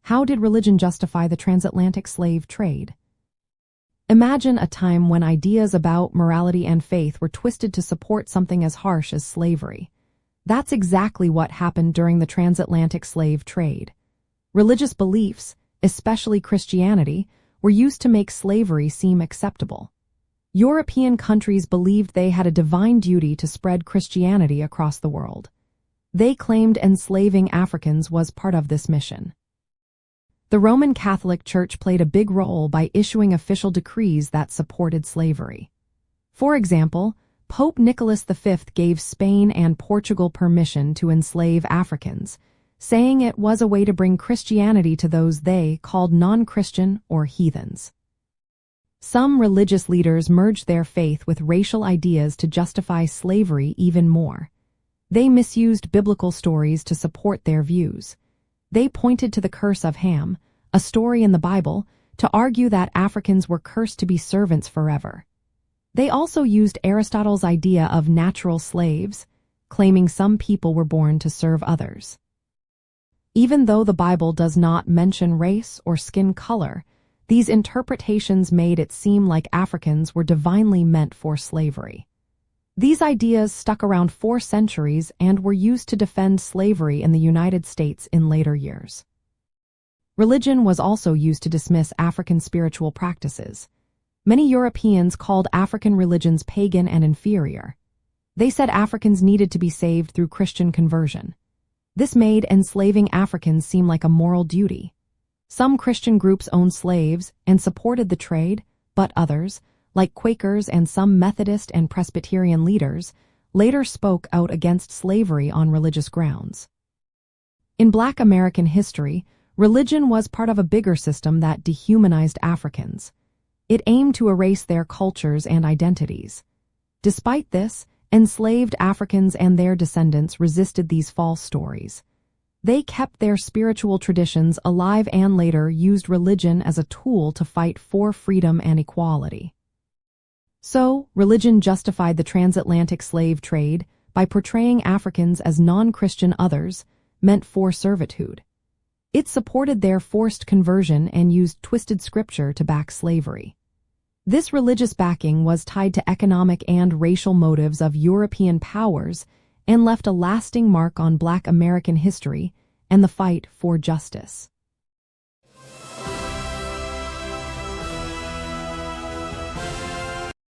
How did religion justify the transatlantic slave trade? Imagine a time when ideas about morality and faith were twisted to support something as harsh as slavery. That's exactly what happened during the transatlantic slave trade. Religious beliefs, especially Christianity, were used to make slavery seem acceptable. European countries believed they had a divine duty to spread Christianity across the world. They claimed enslaving Africans was part of this mission. The Roman Catholic Church played a big role by issuing official decrees that supported slavery. For example, Pope Nicholas V gave Spain and Portugal permission to enslave Africans, saying it was a way to bring Christianity to those they called non-Christian or heathens. Some religious leaders merged their faith with racial ideas to justify slavery even more. They misused biblical stories to support their views. They pointed to the curse of Ham, a story in the Bible, to argue that Africans were cursed to be servants forever. They also used Aristotle's idea of natural slaves, claiming some people were born to serve others. Even though the Bible does not mention race or skin color, these interpretations made it seem like Africans were divinely meant for slavery. These ideas stuck around 4 centuries and were used to defend slavery in the United States in later years. Religion was also used to dismiss African spiritual practices. Many Europeans called African religions pagan and inferior. They said Africans needed to be saved through Christian conversion. This made enslaving Africans seem like a moral duty. Some Christian groups owned slaves and supported the trade, but others, like Quakers and some Methodist and Presbyterian leaders, later spoke out against slavery on religious grounds. In Black American history, religion was part of a bigger system that dehumanized Africans. It aimed to erase their cultures and identities. Despite this, enslaved Africans and their descendants resisted these false stories. They kept their spiritual traditions alive and later used religion as a tool to fight for freedom and equality. So, religion justified the transatlantic slave trade by portraying Africans as non-Christian others, meant for servitude. It supported their forced conversion and used twisted scripture to back slavery. This religious backing was tied to economic and racial motives of European powers and left a lasting mark on Black American history and the fight for justice.